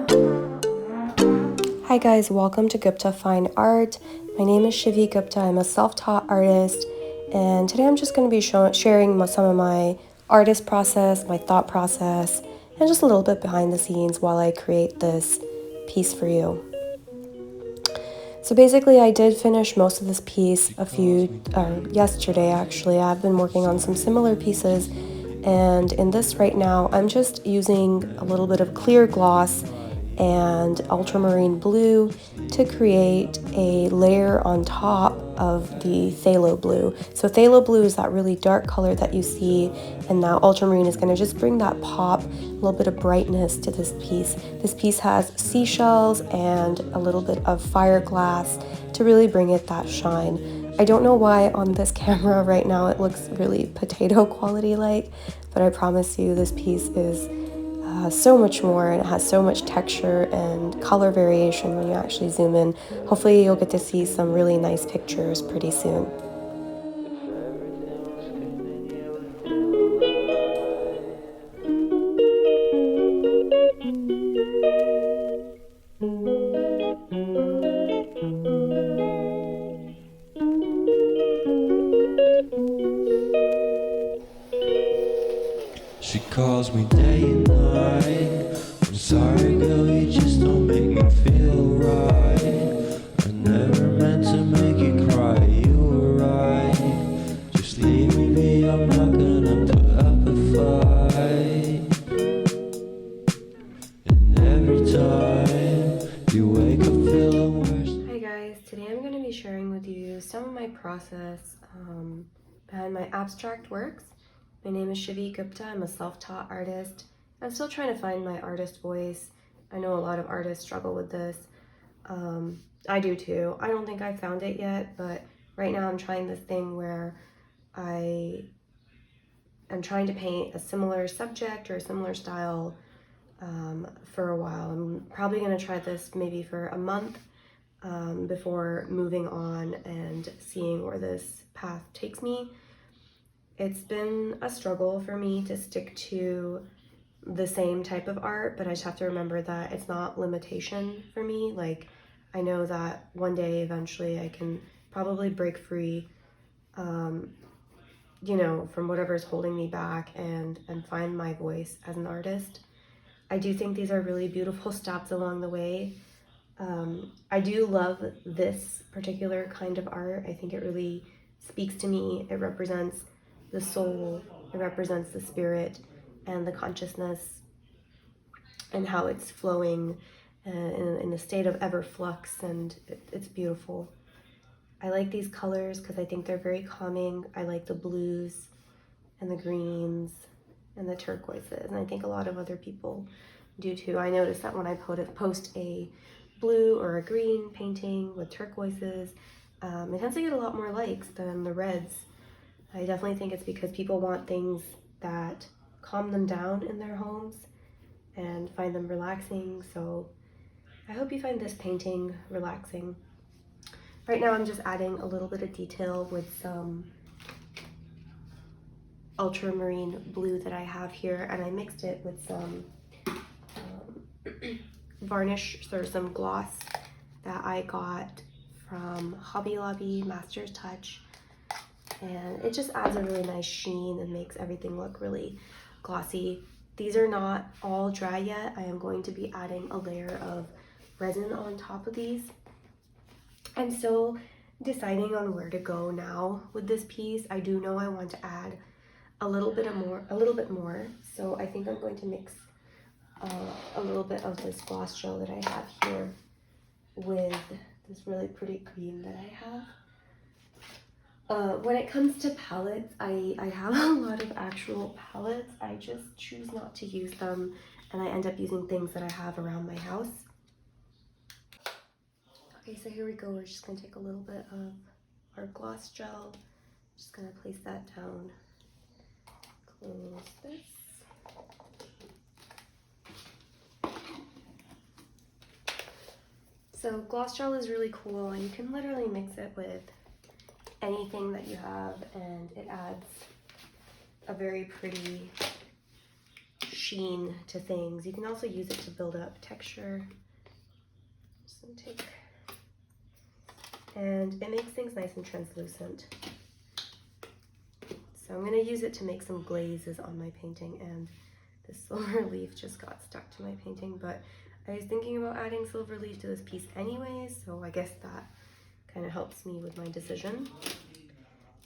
Hi guys, welcome to Gupta Fine Art. My name is Shivi Gupta. I'm a self-taught artist, and today I'm just going to be sharing some of my artist process, my thought process, and just a little bit behind the scenes while I create this piece for you. So basically, I did finish most of this piece yesterday actually. I've been working on some similar pieces, and in this right now, I'm just using a little bit of clear gloss and ultramarine blue to create a layer on top of the phthalo blue. So phthalo blue is that really dark color that you see, and now ultramarine is going to just bring that pop, a little bit of brightness to this piece. This piece has seashells and a little bit of fire glass to really bring it that shine. I don't know why on this camera right now it looks really potato quality like, but I promise you this piece is so much more, and it has so much texture and color variation when you actually zoom in. Hopefully you'll get to see some really nice pictures pretty soon. She calls me day and night. I'm sorry, girl, you just don't make me feel right. I never meant to make you cry, you were right. Just leave me be, I'm not gonna put up a fight. And every time you wake up feeling worse. Hi guys, today I'm going to be sharing with you some of my process behind my abstract works. My name is Shivi Gupta. I'm a self-taught artist. I'm still trying to find my artist voice. I know a lot of artists struggle with this. I do too. I don't think I found it yet, but right now I'm trying this thing where I am trying to paint a similar subject or a similar style for a while. I'm probably going to try this maybe for a month before moving on and seeing where this path takes me. It's been a struggle for me to stick to the same type of art, but I just have to remember that it's not limitation for me. Like, I know that one day eventually I can probably break free, you know, from whatever's holding me back and find my voice as an artist. I do think these are really beautiful stops along the way. I do love this particular kind of art. I think it really speaks to me. It represents the soul, it represents the spirit and the consciousness, and how it's flowing in a state of ever flux, and it's beautiful. I like these colors because I think they're very calming. I like the blues and the greens and the turquoises, and I think a lot of other people do too. I noticed that when I post a blue or a green painting with turquoises, it tends to get a lot more likes than the reds. I definitely think it's because people want things that calm them down in their homes and find them relaxing. So I hope you find this painting relaxing. Right now I'm just adding a little bit of detail with some ultramarine blue that I have here, and I mixed it with some varnish, or some gloss that I got from Hobby Lobby Master's Touch, and it just adds a really nice sheen and makes everything look really glossy. These are not all dry yet. I am going to be adding a layer of resin on top of these. I'm still deciding on where to go now with this piece. I do know I want to add a little bit more, so I think I'm going to mix a little bit of this gloss gel that I have here with this really pretty green that I have. When it comes to palettes, I have a lot of actual palettes. I just choose not to use them, and I end up using things that I have around my house. Okay, so here we go. We're just going to take a little bit of our gloss gel. Just going to place that down. Close this. So gloss gel is really cool, and you can literally mix it with anything that you have, and it adds a very pretty sheen to things. You can also use it to build up texture. Just gonna take, and it makes things nice and translucent. So I'm gonna use it to make some glazes on my painting, and this silver leaf just got stuck to my painting, but I was thinking about adding silver leaf to this piece anyways, so I guess that kind of helps me with my decision.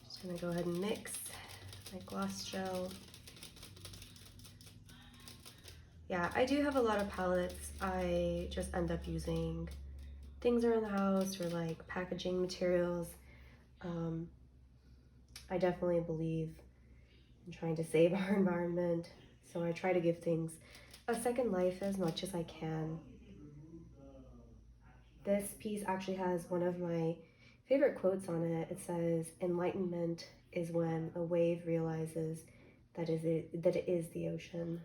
Just gonna go ahead and mix my gloss gel. Yeah, I do have a lot of palettes. I just end up using things around the house or like packaging materials. I definitely believe in trying to save our environment, so I try to give things a second life as much as I can. This piece actually has one of my favorite quotes on it. It says, "Enlightenment is when a wave realizes that it is the ocean."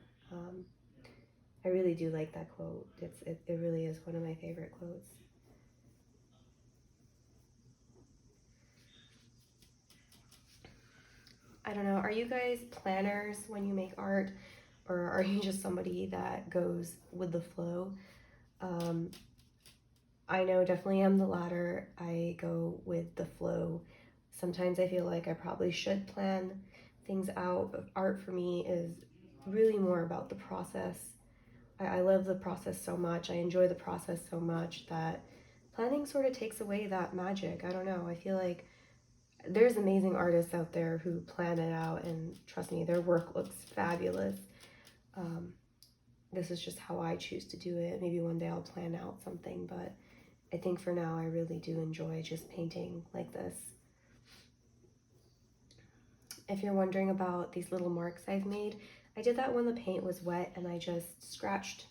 I really do like that quote. It really is one of my favorite quotes. I don't know, are you guys planners when you make art, or are you just somebody that goes with the flow? I know definitely I'm the latter. I go with the flow. Sometimes I feel like I probably should plan things out, but art for me is really more about the process. I love the process so much. I enjoy the process so much that planning sort of takes away that magic. I don't know. I feel like there's amazing artists out there who plan it out, and trust me, their work looks fabulous. This is just how I choose to do it. Maybe one day I'll plan out something, but I think for now I really do enjoy just painting like this. If you're wondering about these little marks I've made, I did that when the paint was wet, and I just scratched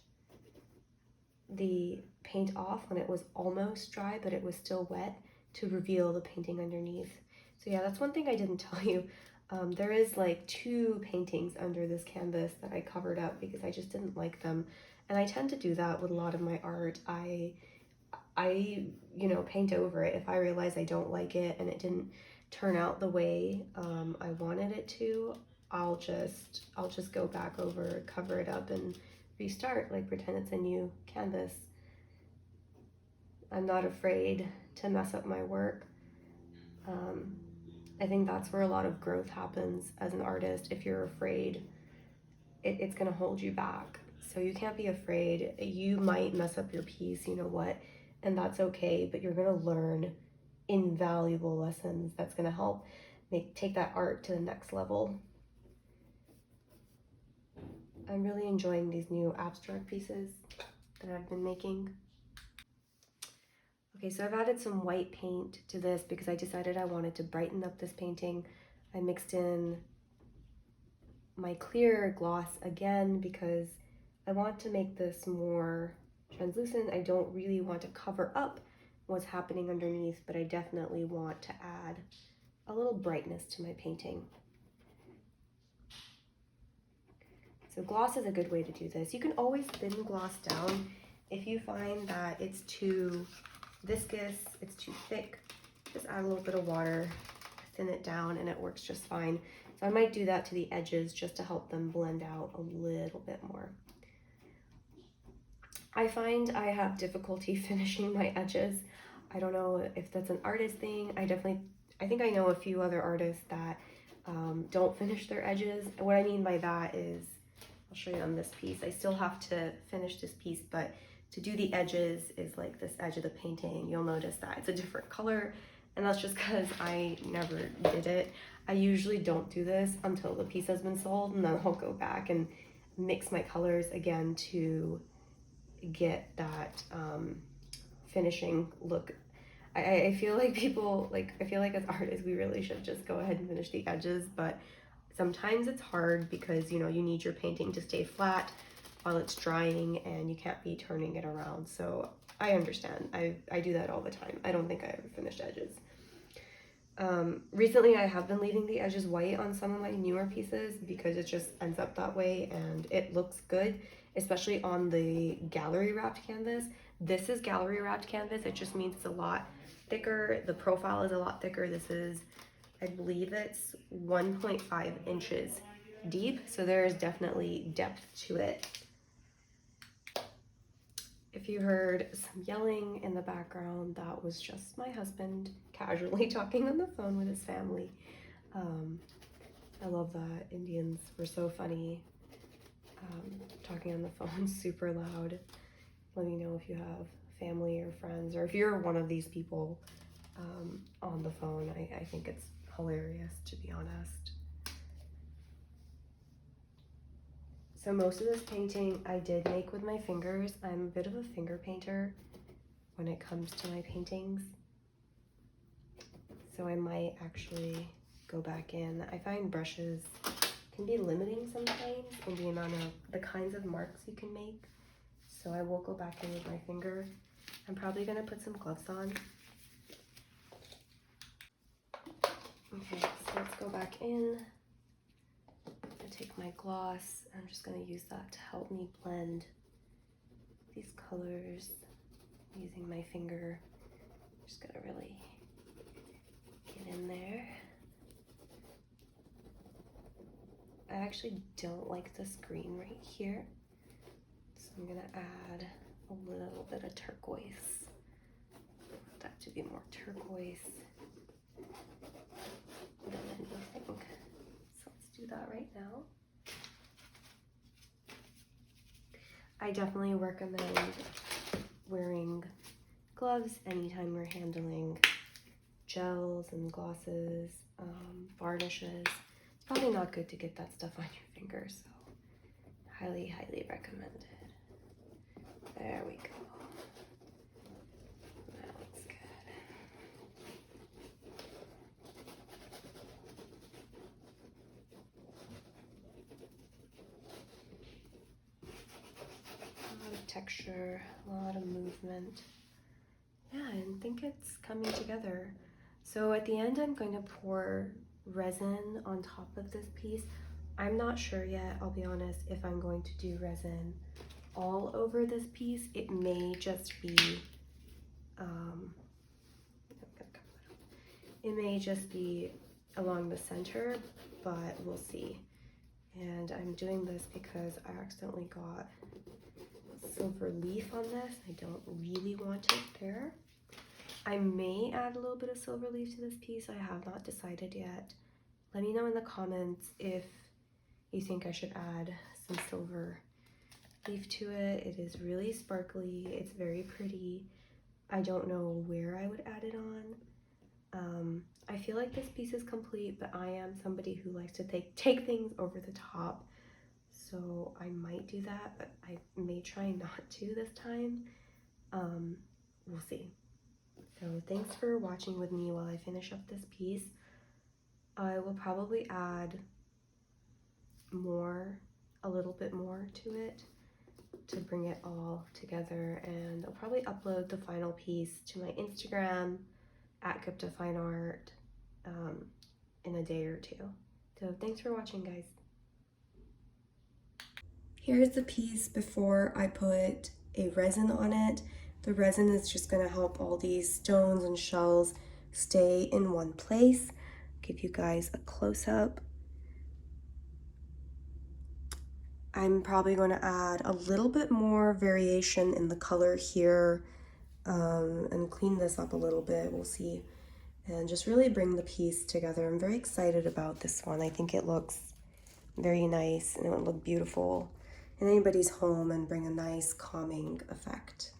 the paint off when it was almost dry, but it was still wet, to reveal the painting underneath. So yeah, that's one thing I didn't tell you. There is like 2 paintings under this canvas that I covered up because I just didn't like them. And I tend to do that with a lot of my art. I paint over it. If I realize I don't like it and it didn't turn out the way I wanted it to, I'll just go back over, cover it up, and restart, like pretend it's a new canvas. I'm not afraid to mess up my work. I think that's where a lot of growth happens as an artist. If you're afraid, it's gonna hold you back. So you can't be afraid. You might mess up your piece, you know what, and that's okay, but you're gonna learn invaluable lessons that's gonna help take that art to the next level. I'm really enjoying these new abstract pieces that I've been making. Okay, so I've added some white paint to this because I decided I wanted to brighten up this painting. I mixed in my clear gloss again because I want to make this more translucent. I don't really want to cover up what's happening underneath, but I definitely want to add a little brightness to my painting. So gloss is a good way to do this. You can always thin gloss down if you find that it's too viscous, it's too thick. Just add a little bit of water, thin it down, and it works just fine. So I might do that to the edges just to help them blend out a little bit more. I find I have difficulty finishing my edges. I don't know if that's an artist thing. I think I know a few other artists that don't finish their edges. And what I mean by that is, I'll show you on this piece. I still have to finish this piece, but to do the edges is like this edge of the painting. You'll notice that it's a different color, and that's just because I never did it. I usually don't do this until the piece has been sold, and then I'll go back and mix my colors again to get that finishing look. I feel like I feel like as artists, we really should just go ahead and finish the edges, but sometimes it's hard because, you need your painting to stay flat while it's drying and you can't be turning it around. So I understand. I do that all the time. I don't think I ever finished edges. Recently I have been leaving the edges white on some of my newer pieces because it just ends up that way and it looks good, especially on the gallery wrapped canvas. This is gallery wrapped canvas. It just means it's a lot thicker. The profile is a lot thicker. This is, I believe it's 1.5 inches deep, so there is definitely depth to it. If you heard some yelling in the background, that was just my husband casually talking on the phone with his family. I love that. Indians were so funny, talking on the phone super loud. Let me know if you have family or friends, or if you're one of these people on the phone. I think it's hilarious, to be honest. So most of this painting I did make with my fingers. I'm a bit of a finger painter when it comes to my paintings, so I might actually go back in. I find brushes can be limiting sometimes in the amount of the kinds of marks you can make, so I will go back in with my finger. I'm probably gonna put some gloves on. Okay, so let's go back in and take my gloss. I'm just gonna use that to help me blend these colors using my finger. Just gonna really get in there. I actually don't like this green right here, so I'm gonna add a little bit of turquoise. I want that to be more turquoise than anything. So let's do that right now. I definitely recommend wearing gloves anytime you're handling gels and glosses, varnishes. It's probably not good to get that stuff on your fingers, so highly, highly recommended. There we go. That looks good. A lot of texture, a lot of movement. Yeah, I think it's coming together. So at the end, I'm going to pour resin on top of this piece. I'm not sure yet, I'll be honest, if I'm going to do resin all over this piece. It may just be, along the center, but we'll see. And I'm doing this because I accidentally got silver leaf on this. I don't really want it there. I may add a little bit of silver leaf to this piece. I have not decided yet. Let me know in the comments if you think I should add some silver leaf to it. It is really sparkly. It's very pretty. I don't know where I would add it on. I feel like this piece is complete, but I am somebody who likes to take things over the top. So I might do that, but I may try not to this time. We'll see. So thanks for watching with me while I finish up this piece. I will probably add a little bit more to it to bring it all together, and I'll probably upload the final piece to my Instagram at GuptaFineArt in a day or two. So thanks for watching, guys. Here's the piece before I put a resin on it. The resin is just going to help all these stones and shells stay in one place. Give you guys a close-up. I'm probably going to add a little bit more variation in the color here, and clean this up a little bit. We'll see. And just really bring the piece together. I'm very excited about this one. I think it looks very nice, and it would look beautiful in anybody's home and bring a nice calming effect.